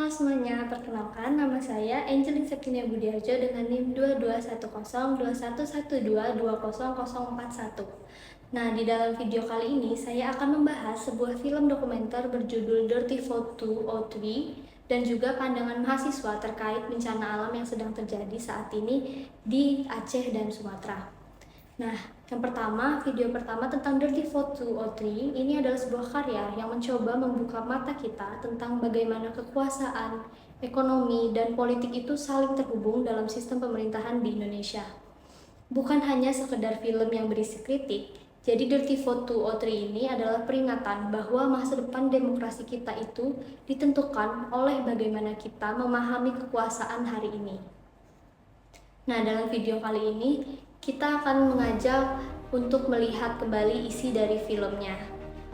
semuanya, perkenalkan nama saya Angelin Septinia Budiarjo dengan NIM 22102112200041. Nah, di dalam video kali ini saya akan membahas sebuah film dokumenter berjudul Dirty Photo 03 dan juga pandangan mahasiswa terkait bencana alam yang sedang terjadi saat ini di Aceh dan Sumatera. Nah, yang pertama, video pertama tentang Dirty Photo 03 ini adalah sebuah karya yang mencoba membuka mata kita tentang bagaimana kekuasaan, ekonomi, dan politik itu saling terhubung dalam sistem pemerintahan di Indonesia. Bukan hanya sekedar film yang berisi kritik, jadi Dirty Photo 03 ini adalah peringatan bahwa masa depan demokrasi kita itu ditentukan oleh bagaimana kita memahami kekuasaan hari ini. Nah, dalam video kali ini kita akan mengajak untuk melihat kembali isi dari filmnya,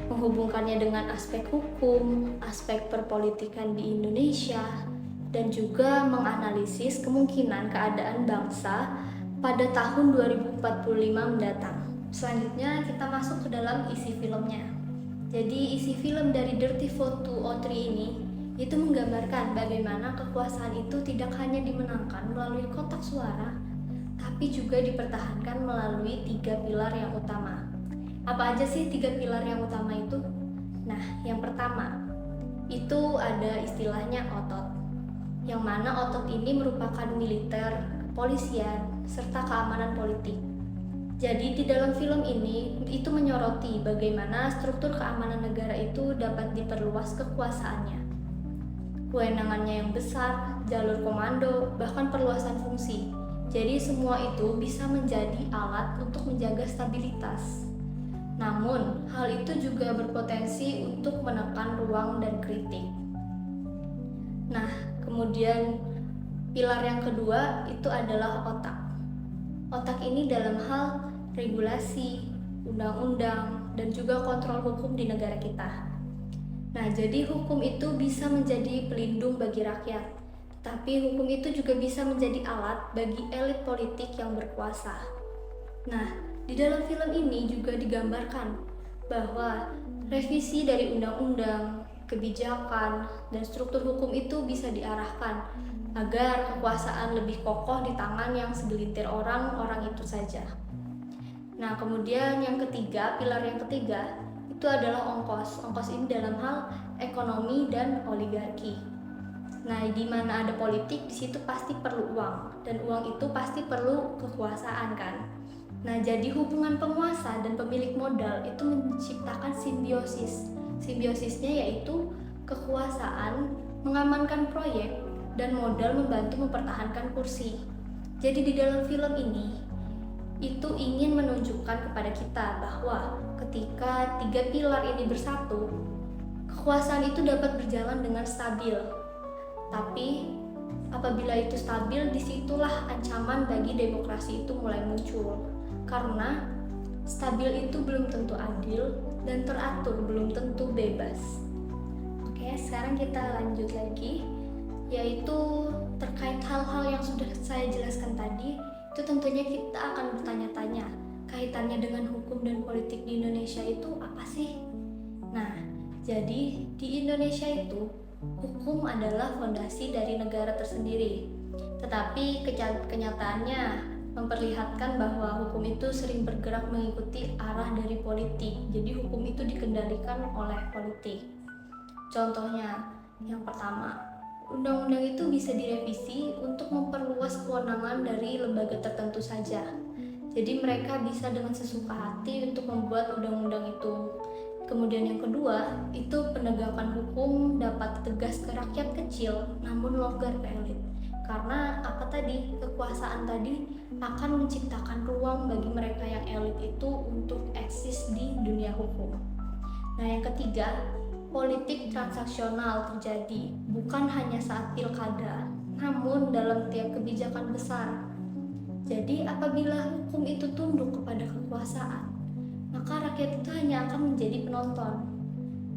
menghubungkannya dengan aspek hukum, aspek perpolitikan di Indonesia, dan juga menganalisis kemungkinan keadaan bangsa pada tahun 2045 mendatang. Selanjutnya kita masuk ke dalam isi filmnya. Jadi isi film dari Dirty Photo 03 ini itu menggambarkan bagaimana kekuasaan itu tidak hanya dimenangkan melalui kotak suara, tapi juga dipertahankan melalui 3 pilar yang utama. Apa aja sih 3 pilar yang utama itu? Nah, yang pertama, itu ada istilahnya otot. Yang mana otot ini merupakan militer, kepolisian, serta keamanan politik. Jadi di dalam film ini, itu menyoroti bagaimana struktur keamanan negara itu dapat diperluas kekuasaannya. Kewenangannya yang besar, jalur komando, bahkan perluasan fungsi. Jadi semua itu bisa menjadi alat untuk menjaga stabilitas. Namun, hal itu juga berpotensi untuk menekan ruang dan kritik. Nah, kemudian pilar yang kedua itu adalah otak. Otak ini dalam hal regulasi, undang-undang, dan juga kontrol hukum di negara kita. Nah, jadi hukum itu bisa menjadi pelindung bagi rakyat. Tapi hukum itu juga bisa menjadi alat bagi elit politik yang berkuasa. Nah, di dalam film ini juga digambarkan bahwa revisi dari undang-undang, kebijakan, dan struktur hukum itu bisa diarahkan agar kekuasaan lebih kokoh di tangan yang segelintir orang itu saja. Nah, kemudian yang ketiga, pilar yang ketiga, itu adalah ongkos. Ongkos ini dalam hal ekonomi dan oligarki. Nah, di mana ada politik, di situ pasti perlu uang, dan uang itu pasti perlu kekuasaan kan. Nah, jadi hubungan penguasa dan pemilik modal itu menciptakan simbiosis. Simbiosisnya yaitu kekuasaan mengamankan proyek dan modal membantu mempertahankan kursi. Jadi di dalam film ini itu ingin menunjukkan kepada kita bahwa ketika 3 pilar ini bersatu, kekuasaan itu dapat berjalan dengan stabil. Tapi apabila itu stabil, disitulah ancaman bagi demokrasi itu mulai muncul. Karena stabil itu belum tentu adil dan teratur belum tentu bebas. Oke, sekarang kita lanjut lagi, yaitu terkait hal-hal yang sudah saya jelaskan tadi. Itu tentunya kita akan bertanya-tanya, kaitannya dengan hukum dan politik di Indonesia itu apa sih? Nah, jadi di Indonesia itu hukum adalah fondasi dari negara tersendiri. Tetapi kenyataannya memperlihatkan bahwa hukum itu sering bergerak mengikuti arah dari politik. Jadi hukum itu dikendalikan oleh politik. Contohnya, yang pertama, undang-undang itu bisa direvisi untuk memperluas kewenangan dari lembaga tertentu saja. Jadi mereka bisa dengan sesuka hati untuk membuat undang-undang itu. Kemudian yang kedua, itu penegakan hukum dapat tegas ke rakyat kecil namun longgar ke elit. Karena apa tadi? Kekuasaan tadi akan menciptakan ruang bagi mereka yang elit itu untuk eksis di dunia hukum. Nah, yang ketiga, politik transaksional terjadi bukan hanya saat pilkada, namun dalam tiap kebijakan besar. Jadi apabila hukum itu tunduk kepada kekuasaan, maka rakyat itu hanya akan menjadi penonton.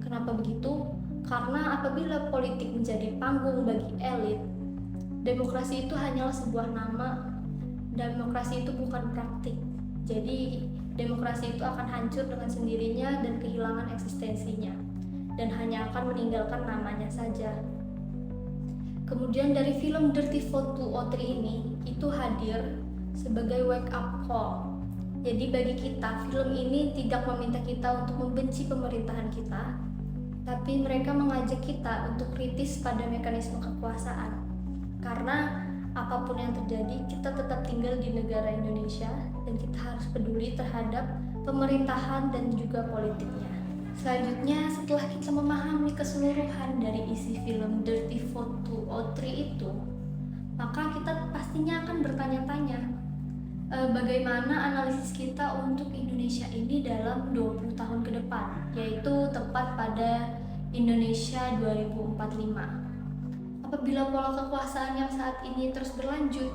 Kenapa begitu? Karena apabila politik menjadi panggung bagi elit, demokrasi itu hanyalah sebuah nama. Demokrasi itu bukan praktik. Jadi demokrasi itu akan hancur dengan sendirinya dan kehilangan eksistensinya, dan hanya akan meninggalkan namanya saja. Kemudian dari film Dirty Vote 203 ini itu hadir sebagai wake up call. Jadi bagi kita, film ini tidak meminta kita untuk membenci pemerintahan kita, tapi mereka mengajak kita untuk kritis pada mekanisme kekuasaan. Karena apapun yang terjadi, kita tetap tinggal di negara Indonesia dan kita harus peduli terhadap pemerintahan dan juga politiknya. Selanjutnya, setelah kita memahami keseluruhan dari isi film Dirty Vote 203 itu, maka kita pastinya akan bertanya-tanya, bagaimana analisis kita untuk Indonesia ini dalam 20 tahun ke depan, yaitu tepat pada Indonesia 2045. Apabila pola kekuasaan yang saat ini terus berlanjut,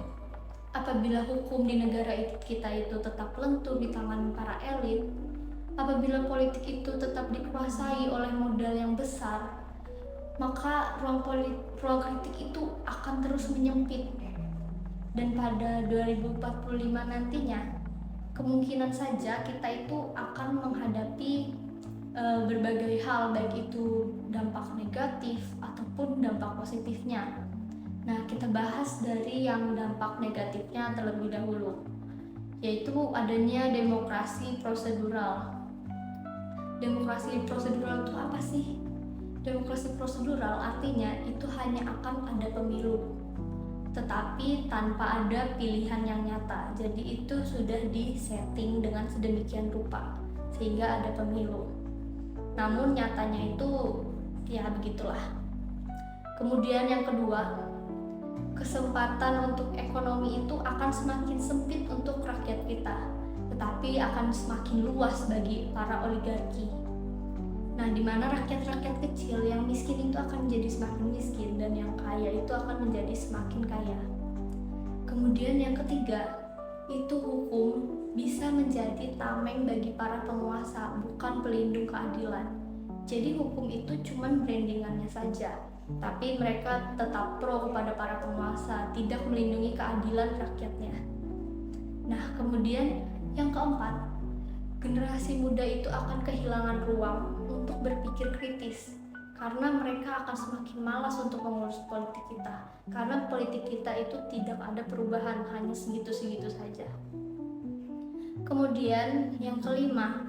apabila hukum di negara kita itu tetap lentur di tangan para elit, apabila politik itu tetap dikuasai oleh modal yang besar, maka ruang kritik itu akan terus menyempit. Dan pada 2045 nantinya, kemungkinan saja kita itu akan menghadapi berbagai hal, baik itu dampak negatif ataupun dampak positifnya. Nah, kita bahas dari yang dampak negatifnya terlebih dahulu, yaitu adanya demokrasi prosedural. Demokrasi prosedural itu apa sih? Demokrasi prosedural artinya itu hanya akan ada pemilu, tetapi tanpa ada pilihan yang nyata. Jadi itu sudah disetting dengan sedemikian rupa sehingga ada pemilu. Namun nyatanya itu ya begitulah. Kemudian yang kedua, kesempatan untuk ekonomi itu akan semakin sempit untuk rakyat kita, tetapi akan semakin luas bagi para oligarki. Nah, di mana rakyat-rakyat kecil yang miskin itu akan menjadi semakin miskin dan yang kaya itu akan menjadi semakin kaya. Kemudian yang ketiga, itu hukum bisa menjadi tameng bagi para penguasa, bukan pelindung keadilan. Jadi hukum itu cuma brandingannya saja, tapi mereka tetap pro kepada para penguasa, tidak melindungi keadilan rakyatnya. Nah, kemudian yang keempat, generasi muda itu akan kehilangan ruang untuk berpikir kritis, karena mereka akan semakin malas untuk mengurus politik kita, karena politik kita itu tidak ada perubahan, hanya segitu-segitu saja. Kemudian yang kelima,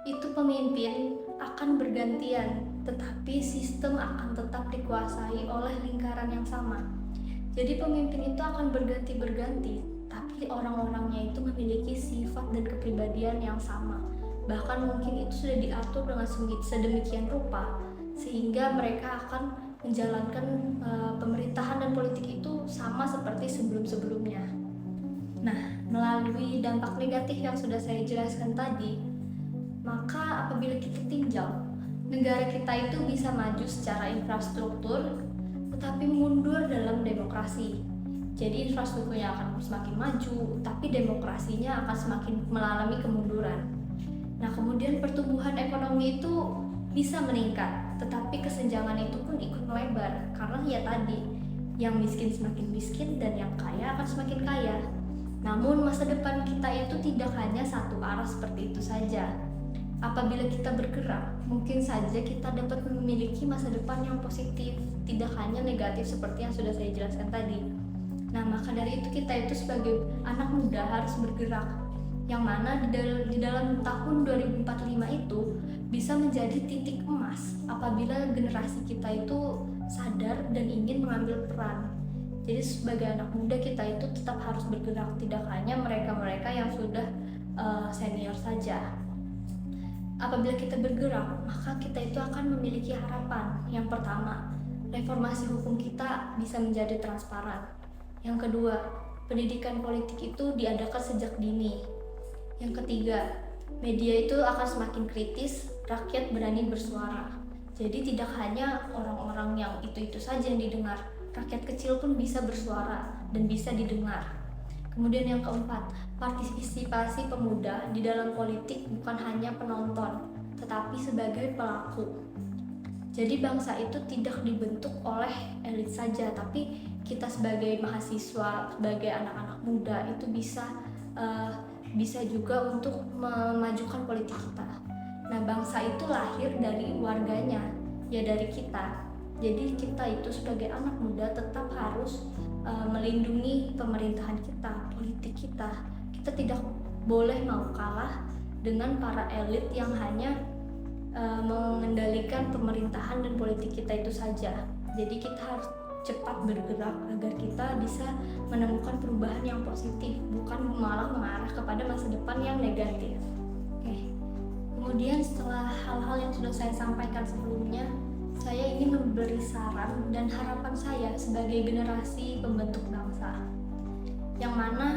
itu pemimpin akan bergantian, tetapi sistem akan tetap dikuasai oleh lingkaran yang sama. Jadi pemimpin itu akan berganti-berganti, tapi orang-orangnya itu memiliki sifat dan kepribadian yang sama. Bahkan mungkin itu sudah diatur dengan sedemikian rupa sehingga mereka akan menjalankan pemerintahan dan politik itu sama seperti sebelum-sebelumnya. Nah, melalui dampak negatif yang sudah saya jelaskan tadi, maka apabila kita tinjau, negara kita itu bisa maju secara infrastruktur, tetapi mundur dalam demokrasi. Jadi infrastrukturnya akan semakin maju, tapi demokrasinya akan semakin mengalami kemunduran. Nah, kemudian pertumbuhan ekonomi itu bisa meningkat, tetapi kesenjangan itu pun ikut melebar, karena ya tadi, yang miskin semakin miskin dan yang kaya akan semakin kaya. Namun masa depan kita itu tidak hanya satu arah seperti itu saja. Apabila kita bergerak, mungkin saja kita dapat memiliki masa depan yang positif, tidak hanya negatif seperti yang sudah saya jelaskan tadi. Nah, maka dari itu kita itu sebagai anak muda harus bergerak, yang mana di dalam tahun 2045 itu bisa menjadi titik emas apabila generasi kita itu sadar dan ingin mengambil peran. Jadi sebagai anak muda kita itu tetap harus bergerak, tidak hanya mereka-mereka yang sudah senior saja. Apabila kita bergerak, maka kita itu akan memiliki harapan. Yang pertama, reformasi hukum kita bisa menjadi transparan. Yang kedua, pendidikan politik itu diadakan sejak dini. Yang ketiga, media itu akan semakin kritis, rakyat berani bersuara. Jadi tidak hanya orang-orang yang itu-itu saja yang didengar, rakyat kecil pun bisa bersuara dan bisa didengar. Kemudian yang keempat, partisipasi pemuda di dalam politik bukan hanya penonton, tetapi sebagai pelaku. Jadi bangsa itu tidak dibentuk oleh elit saja, tapi kita sebagai mahasiswa, sebagai anak-anak muda itu bisa juga untuk memajukan politik kita. Nah, bangsa itu lahir dari warganya, ya dari kita. Jadi kita itu sebagai anak muda tetap harus melindungi pemerintahan kita, politik kita. Kita tidak boleh mau kalah dengan para elit yang hanya mengendalikan pemerintahan dan politik kita itu saja. Jadi kita harus cepat bergerak agar kita bisa menemukan perubahan yang positif, bukan malah mengarah kepada masa depan yang negatif. Oke. Kemudian setelah hal-hal yang sudah saya sampaikan sebelumnya, saya ingin memberi saran dan harapan saya sebagai generasi pembentuk bangsa. Yang mana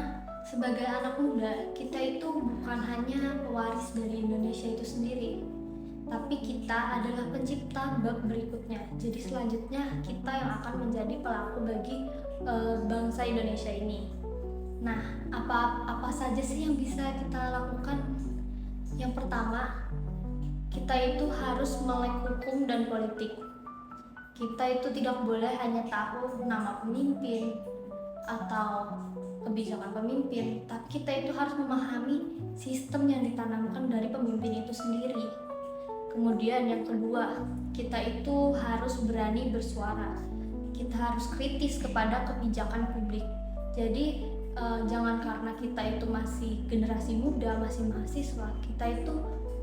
sebagai anak muda, kita itu bukan hanya pewaris dari Indonesia itu sendiri, tapi kita adalah pencipta bab berikutnya. Jadi selanjutnya kita yang akan menjadi pelaku bagi bangsa Indonesia ini. Nah, apa saja sih yang bisa kita lakukan? Yang pertama, kita itu harus melek hukum dan politik. Kita itu tidak boleh hanya tahu nama pemimpin atau kebijakan pemimpin, tapi kita itu harus memahami sistem yang ditanamkan dari pemimpin itu sendiri. Kemudian yang kedua, kita itu harus berani bersuara. Kita harus kritis kepada kebijakan publik. Jadi jangan karena kita itu masih generasi muda, masih mahasiswa, kita itu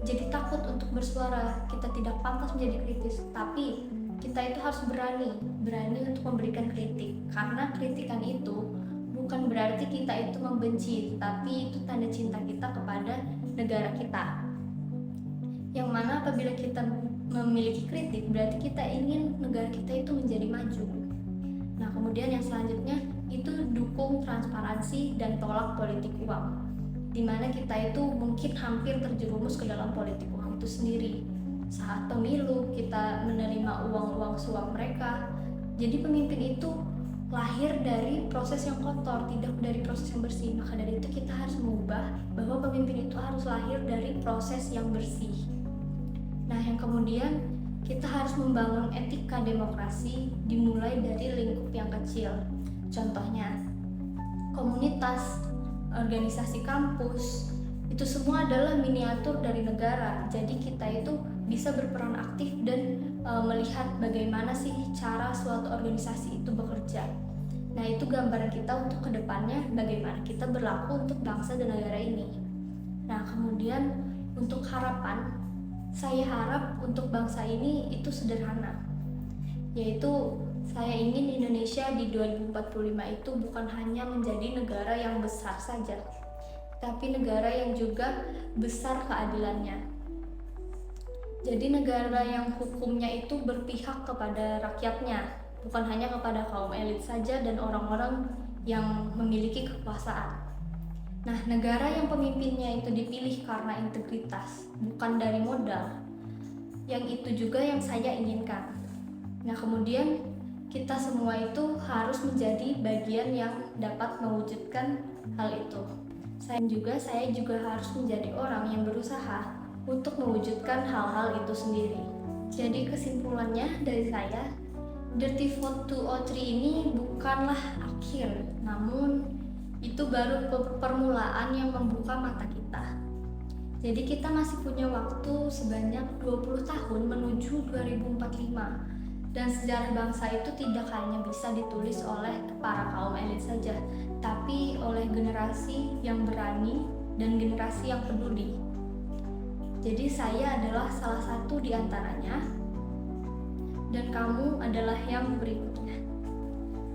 jadi takut untuk bersuara. Kita tidak pantas menjadi kritis, tapi kita itu harus berani untuk memberikan kritik. Karena kritikan itu bukan berarti kita itu membenci, tapi itu tanda cinta kita kepada negara kita. Yang mana apabila kita memiliki kritik, berarti kita ingin negara kita itu menjadi maju. Nah, kemudian yang selanjutnya itu dukung transparansi dan tolak politik uang, dimana kita itu mungkin hampir terjerumus ke dalam politik uang itu sendiri. Saat pemilu kita menerima uang-uang suap mereka. Jadi pemimpin itu lahir dari proses yang kotor, tidak dari proses yang bersih. Maka dari itu kita harus mengubah bahwa pemimpin itu harus lahir dari proses yang bersih. Nah, yang kemudian kita harus membangun etika demokrasi dimulai dari lingkup yang kecil. Contohnya, komunitas, organisasi kampus, itu semua adalah miniatur dari negara. Jadi kita itu bisa berperan aktif dan melihat bagaimana sih cara suatu organisasi itu bekerja. Nah, itu gambaran kita untuk kedepannya bagaimana kita berlaku untuk bangsa dan negara ini. Nah, kemudian untuk harapan, saya harap untuk bangsa ini itu sederhana, yaitu saya ingin Indonesia di 2045 itu bukan hanya menjadi negara yang besar saja, tapi negara yang juga besar keadilannya. Jadi negara yang hukumnya itu berpihak kepada rakyatnya, bukan hanya kepada kaum elit saja dan orang-orang yang memiliki kekuasaan. Nah, negara yang pemimpinnya itu dipilih karena integritas, bukan dari modal. Yang itu juga yang saya inginkan. Nah, kemudian kita semua itu harus menjadi bagian yang dapat mewujudkan hal itu. Saya juga harus menjadi orang yang berusaha untuk mewujudkan hal-hal itu sendiri. Jadi kesimpulannya dari saya, Dirty Vote 203 ini bukanlah akhir, namun itu baru permulaan yang membuka mata kita. Jadi kita masih punya waktu sebanyak 20 tahun menuju 2045. Dan sejarah bangsa itu tidak hanya bisa ditulis oleh para kaum elit saja, tapi oleh generasi yang berani dan generasi yang peduli. Jadi saya adalah salah satu di antaranya, dan kamu adalah yang berikutnya.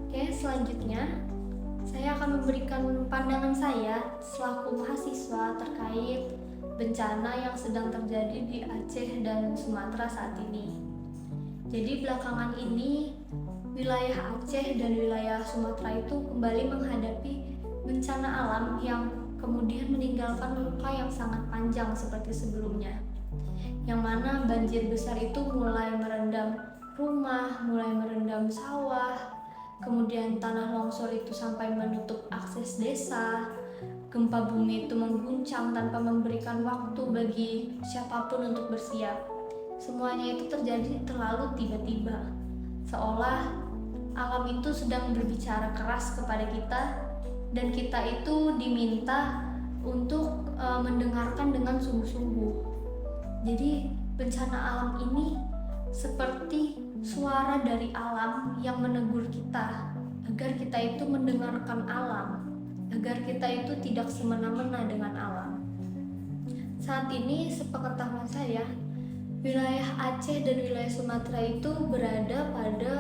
Oke, selanjutnya saya akan memberikan pandangan saya selaku mahasiswa terkait bencana yang sedang terjadi di Aceh dan Sumatera saat ini. Jadi belakangan ini wilayah Aceh dan wilayah Sumatera itu kembali menghadapi bencana alam yang kemudian meninggalkan luka yang sangat panjang seperti sebelumnya. Yang mana banjir besar itu mulai merendam rumah, mulai merendam sawah, kemudian tanah longsor itu sampai menutup akses desa, gempa bumi itu mengguncang tanpa memberikan waktu bagi siapapun untuk bersiap. Semuanya itu terjadi terlalu tiba-tiba, seolah alam itu sedang berbicara keras kepada kita dan kita itu diminta untuk mendengarkan dengan sungguh-sungguh. Jadi bencana alam ini seperti suara dari alam yang menegur kita agar kita itu mendengarkan alam, agar kita itu tidak semena-mena dengan alam. Saat ini sepengetahuan saya, wilayah Aceh dan wilayah Sumatera itu berada pada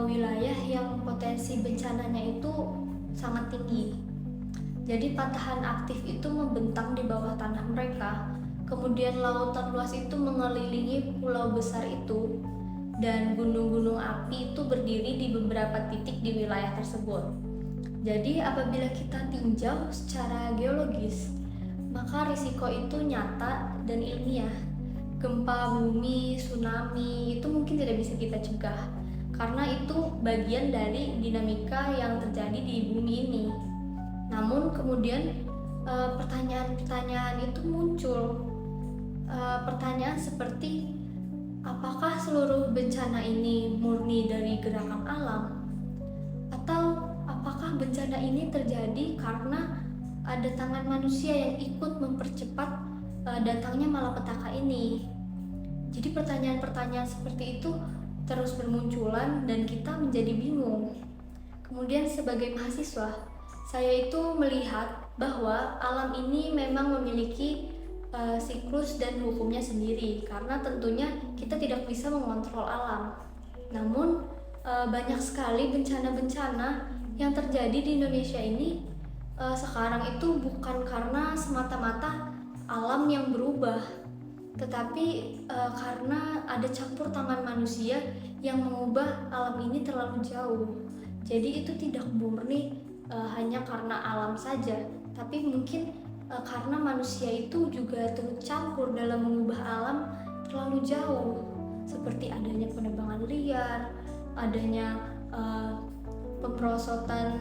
wilayah yang potensi bencananya itu sangat tinggi. Jadi patahan aktif itu membentang di bawah tanah mereka. Kemudian lautan luas itu mengelilingi pulau besar itu, dan gunung-gunung api itu berdiri di beberapa titik di wilayah tersebut. Jadi apabila kita tinjau secara geologis, maka risiko itu nyata dan ilmiah. Gempa bumi, tsunami itu mungkin tidak bisa kita cegah, karena itu bagian dari dinamika yang terjadi di bumi ini. Namun kemudian pertanyaan-pertanyaan itu muncul. Pertanyaan seperti, apakah seluruh bencana ini murni dari gerakan alam? Atau apakah bencana ini terjadi karena ada tangan manusia yang ikut mempercepat datangnya malapetaka ini? Jadi pertanyaan-pertanyaan seperti itu terus bermunculan dan kita menjadi bingung. Kemudian sebagai mahasiswa, saya itu melihat bahwa alam ini memang memiliki siklus dan hukumnya sendiri, karena tentunya kita tidak bisa mengontrol alam. Namun banyak sekali bencana-bencana yang terjadi di Indonesia ini sekarang itu bukan karena semata-mata alam yang berubah, tetapi karena ada campur tangan manusia yang mengubah alam ini terlalu jauh. Jadi itu tidak murni hanya karena alam saja, tapi mungkin karena manusia itu juga turut campur dalam mengubah alam terlalu jauh, seperti adanya penebangan liar, adanya pemrosotan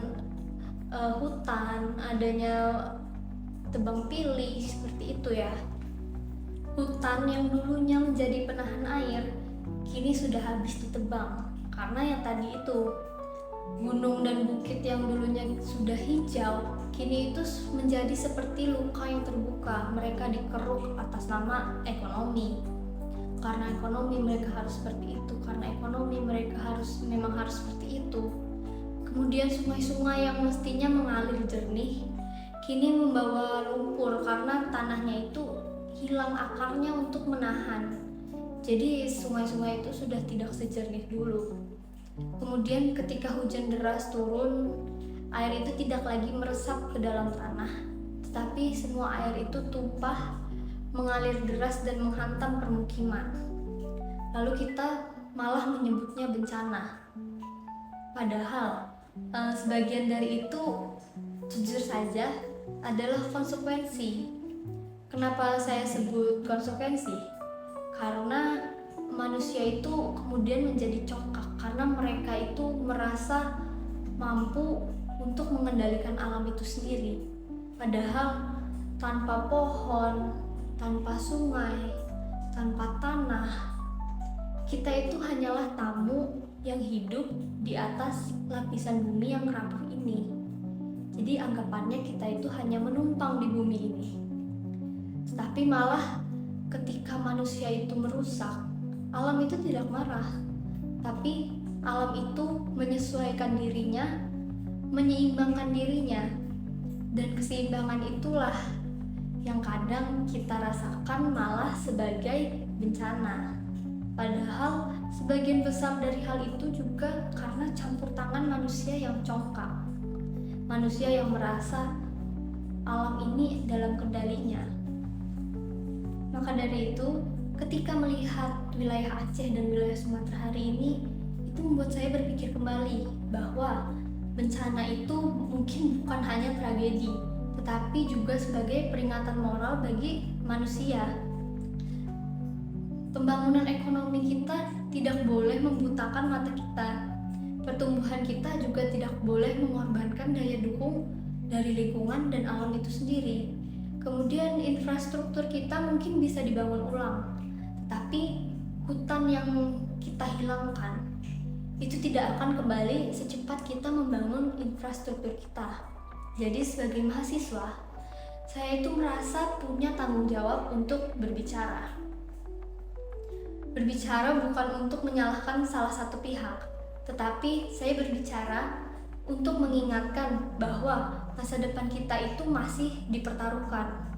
hutan, adanya tebang pilih, seperti itu ya. Hutan yang dulunya menjadi penahan air kini sudah habis ditebang, karena yang tadi itu gunung dan bukit yang dulunya sudah hijau kini itu menjadi seperti luka yang terbuka. Mereka dikeruk atas nama ekonomi. Karena ekonomi mereka harus seperti itu, karena ekonomi mereka memang harus seperti itu. Kemudian sungai-sungai yang mestinya mengalir jernih kini membawa lumpur karena tanahnya itu hilang akarnya untuk menahan. Jadi sungai-sungai itu sudah tidak sejernih dulu. Kemudian ketika hujan deras turun, air itu tidak lagi meresap ke dalam tanah, tetapi semua air itu tumpah, mengalir deras dan menghantam permukiman. Lalu kita malah menyebutnya bencana. Padahal sebagian dari itu jujur saja adalah konsekuensi. Kenapa saya sebut konsekuensi? Karena manusia itu kemudian menjadi congkak karena mereka itu merasa mampu untuk mengendalikan alam itu sendiri. Padahal tanpa pohon, tanpa sungai, tanpa tanah, kita itu hanyalah tamu yang hidup di atas lapisan bumi yang rapuh ini. Jadi anggapannya kita itu hanya menumpang di bumi ini. Tapi malah ketika manusia itu merusak, alam itu tidak marah, tapi alam itu menyesuaikan dirinya, menyeimbangkan dirinya, dan keseimbangan itulah yang kadang kita rasakan malah sebagai bencana. Padahal sebagian besar dari hal itu juga karena campur tangan manusia yang congkak, manusia yang merasa alam ini dalam kendalinya. Maka dari itu, ketika melihat wilayah Aceh dan wilayah Sumatera hari ini, itu membuat saya berpikir kembali bahwa bencana itu mungkin bukan hanya tragedi, tetapi juga sebagai peringatan moral bagi manusia. Pembangunan ekonomi kita tidak boleh membutakan mata kita. Pertumbuhan kita juga tidak boleh mengorbankan daya dukung dari lingkungan dan alam itu sendiri. Kemudian infrastruktur kita mungkin bisa dibangun ulang, tapi hutan yang kita hilangkan itu tidak akan kembali secepat kita membangun infrastruktur kita. Jadi sebagai mahasiswa, saya itu merasa punya tanggung jawab untuk berbicara. berbicara bukan untuk menyalahkan salah satu pihak, tetapi saya berbicara untuk mengingatkan bahwa masa depan kita itu masih dipertaruhkan.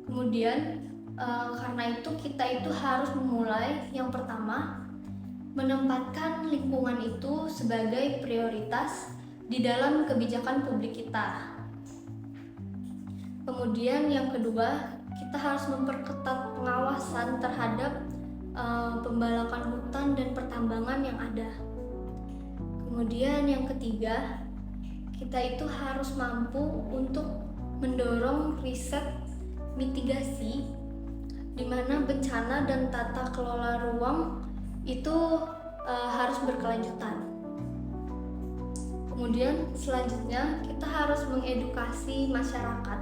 Kemudian karena itu kita itu harus memulai yang pertama, menempatkan lingkungan itu sebagai prioritas di dalam kebijakan publik kita. Kemudian yang kedua, kita harus memperketat pengawasan terhadap pembalakan hutan dan pertambangan yang ada. Kemudian yang ketiga, kita itu harus mampu untuk mendorong riset mitigasi di mana bencana dan tata kelola ruang itu harus berkelanjutan. Kemudian selanjutnya kita harus mengedukasi masyarakat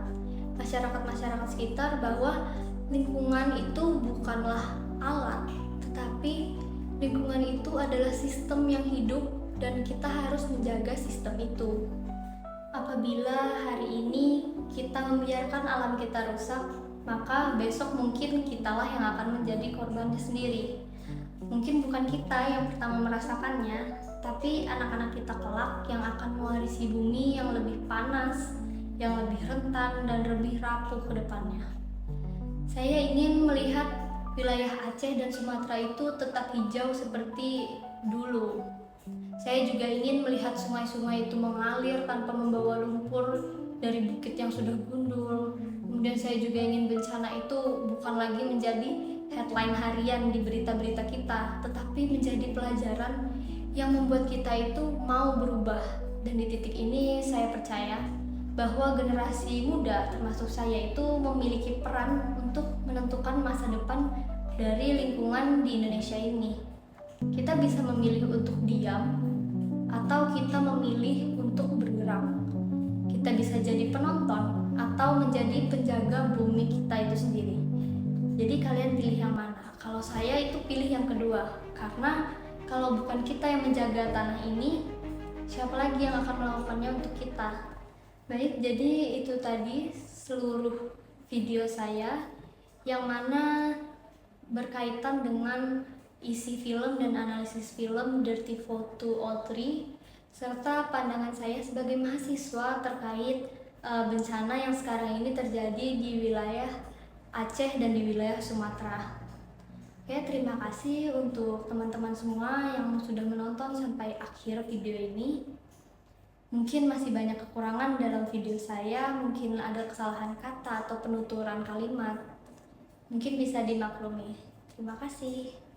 sekitar bahwa lingkungan itu bukanlah alat, tetapi lingkungan itu adalah sistem yang hidup dan kita harus menjaga sistem itu. Apabila hari ini kita membiarkan alam kita rusak, maka besok mungkin kitalah yang akan menjadi korbannya sendiri. Mungkin bukan kita yang pertama merasakannya, tapi anak-anak kita kelak yang akan mewarisi bumi yang lebih panas, yang lebih rentan dan lebih rapuh ke depannya. Saya ingin melihat wilayah Aceh dan Sumatera itu tetap hijau seperti dulu. Saya juga ingin melihat sungai-sungai itu mengalir tanpa membawa lumpur dari bukit yang sudah gundul. Kemudian saya juga ingin bencana itu bukan lagi menjadi headline harian di berita-berita kita, tetapi menjadi pelajaran yang membuat kita itu mau berubah. Dan di titik ini saya percaya bahwa generasi muda termasuk saya itu memiliki peran untuk menentukan masa depan dari lingkungan di Indonesia ini. Kita bisa memilih untuk diam atau kita memilih untuk bergerak. Kita bisa jadi penonton atau menjadi penjaga bumi kita itu sendiri. Jadi kalian pilih yang mana? Kalau saya itu pilih yang kedua, karena kalau bukan kita yang menjaga tanah ini, siapa lagi yang akan melakukannya untuk kita? Baik, jadi itu tadi seluruh video saya yang mana berkaitan dengan isi film dan analisis film Dirty Photo 03 serta pandangan saya sebagai mahasiswa terkait bencana yang sekarang ini terjadi di wilayah Aceh dan di wilayah Sumatera. Oke, terima kasih untuk teman-teman semua yang sudah menonton sampai akhir video ini. Mungkin masih banyak kekurangan dalam video saya, mungkin ada kesalahan kata atau penuturan kalimat. Mungkin bisa dimaklumi. Terima kasih.